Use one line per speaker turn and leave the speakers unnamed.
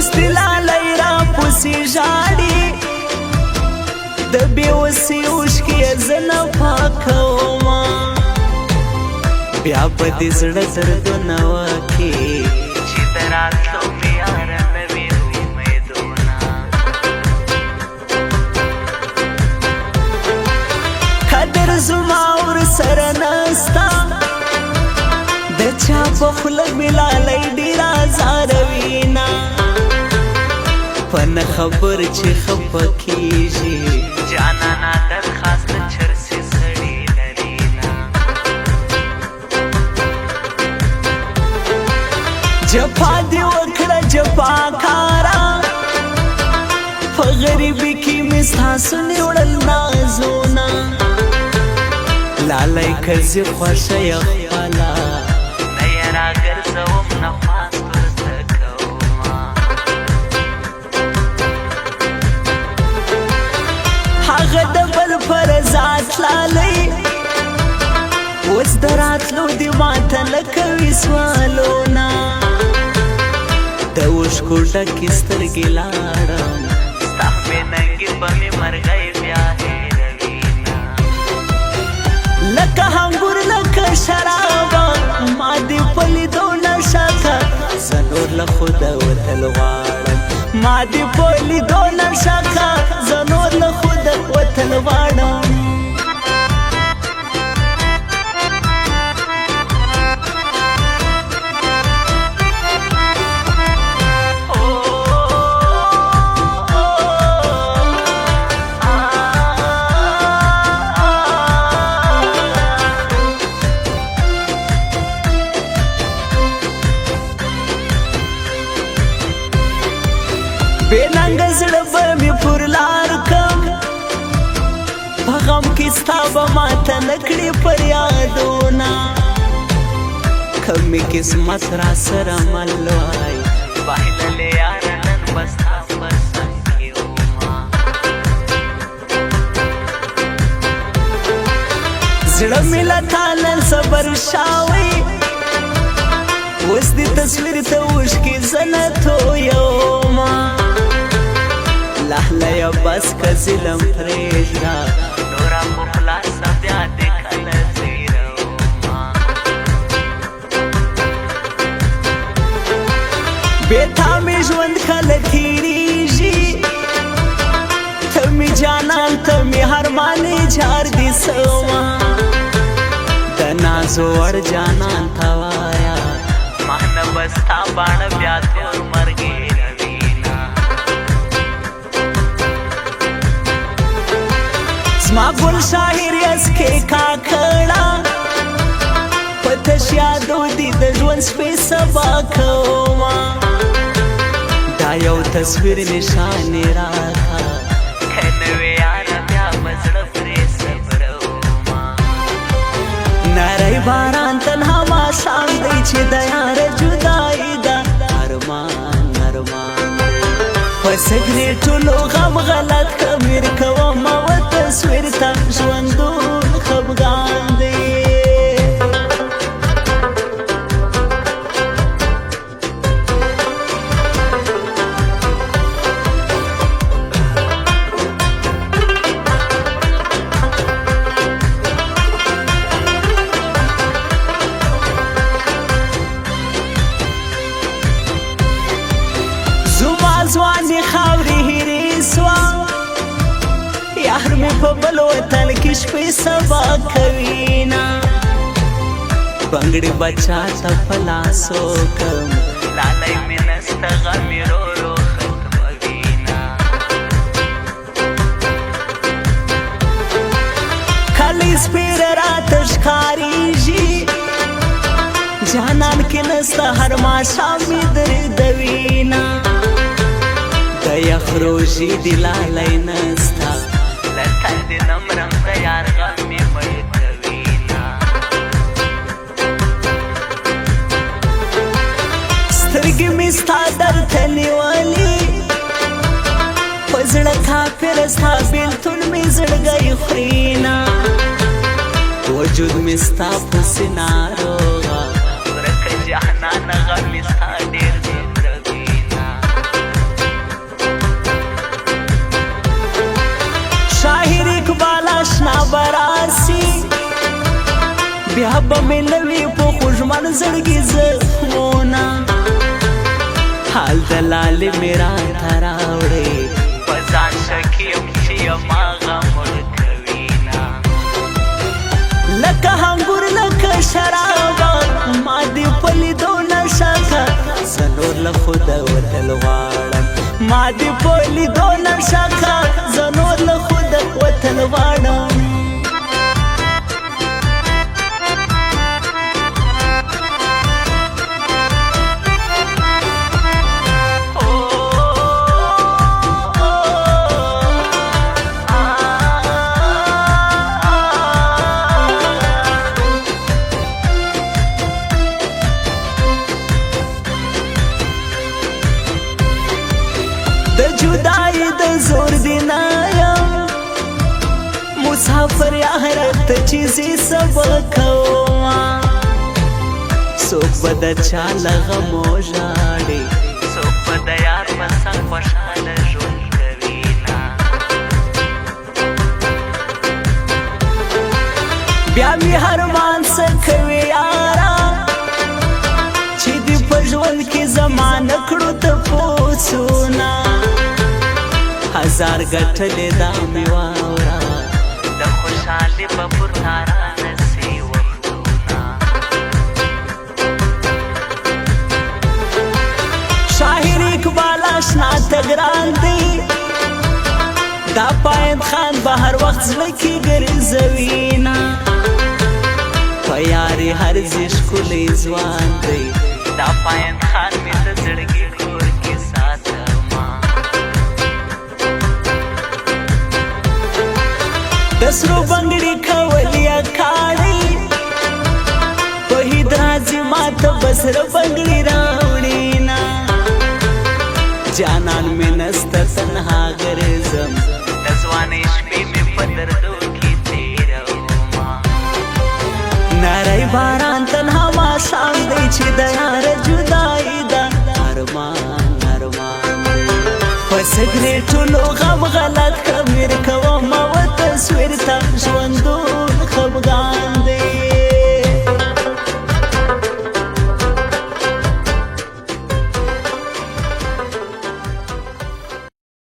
اوس دې لالی را پسې ژاړي د بېوسۍ اوښکې یې زه نه پاکومه بیا به دې زړه دردونه وکړي چې د راتلو مې یاره نه وي امیدونه قدر زما ورسره نسته د چا په خوله مې لالی ډېر ازاروینه په نه خبر چې خفه کېږي جانانه درخواست د چرسي سړي لرينه جفا دې وکړه جفاکاره په غریبۍ کې مې ستاسو نیوړل نازونه لالی که زه خوښه یم خپله نه یې راګرځوم نفاس ورته کومه هغه د بل پر ذات لالی اوس د راتلو دې ماته نه کوي سوالونه د اوښکو ډکې سترګې لاړم ستا مې ننګې به مې مرغۍ بیا هېروینه لکه انګور لکه شرابه ما دې په لیدو نشه که زه نور له خوده وتل غواړم ما دې په لیدو نشه که زه نور له خوده وتل غواړم بې ننګه زړه به مې پر لار کم په غم کې ستا به ماته نه کړې فریادونه که مې قسمت را سره مل وای بایللې یاره نن به ستا په څنګ کې ومه زړه مې له تا نن صبر شاوی اوس دې تصویر ته اوښکې زه نه تویومه لهله بس که ظلم پرېږده نوره په خلاصه بیا دې کله زیرومه بې تا مې ژوند کله تېرېږي ته مې جانان ته مې هرمانې جار دې سومه د نازو وړ جانان ته وایه ما نه به ستا باڼه بیا تور مرګې زما ګل شاعر یس کې کاکړه په تش یادو دې د ژوند سپې سبا کومه دا یو تصویر نشانې راکړه که نه وې یاره بیا به زړه پرې صبرومه نری باران تنها ماښام دی چې د یاره جدایي ده ارمان ارمان په سګرېټونو غم غلط کمیر کومه و تصویر ته ژوندون خفګان دی زما ځواني خاورې هېرې سوه یار مې په بل وطن کې شپې سبا کوینه بنګړې بچا ته په لاسو کم لالی مې نسته غم مې رو رو ختموینه کله سپېره راته ښکارېږي جانان کې نسته هر ماښام مې دردوینه د یخ روژې دې لالی نسته له تندې نه مرم د یار غم مې مړ کوینه سترګې مې ستا درته نیولي په زړه کافره ستا بېلتون مې زړګی خورینه وجود مې ستا پسې ناروغه ورکه جهانانه غم مې ستا ډېر دروینه ناشنا براسی بیا به مې نوي په خوږمن زړګي زخمونه حال د لالې مې راته راوړې په ځان شکي یم چې هماغه مړ کوینه لکه انګور لکه شرابه ما دې په لیدو نشه که زه نور له خوده وتل غواړم ما دې په لیدو نشه که زه نور له خوده وتل غواړم د جدای د زور دینا یم مسافر یاره ته چې زی سبق کوما څوک به د چا له غمو ژاړي څوک به د یار په څنګ خوشحاله ژوند کوینه بیا مې هرمان څه کوي یاره چې دې په ژوند کې زما نه کړو تپوسونه هزار ګټلې دا مې واوره د خوشحالۍ به پر تارانه سي وختونه شاعر اقبال اشنا ته ګران دی دا پایند خان به هر وخت زړه کې ګرځوینه په یاري هر زی ښکلی ځوان دی دا پایند خان مې د زړګي کور کې ساتما د سرو بنګړي کولیا کاړي په هید راځي ماته به سره بنګړي راوړي نه جانان مې نسته تنها ګرځم د ځوانۍ شپې مې په دردو کې تېرومه نری باران تنها ماښام دی چې د یاره جدایي ده ارمان ارمان دی په سګرېټونو غم غلط خمیر کومه و تصویر ته ژوندون خفګان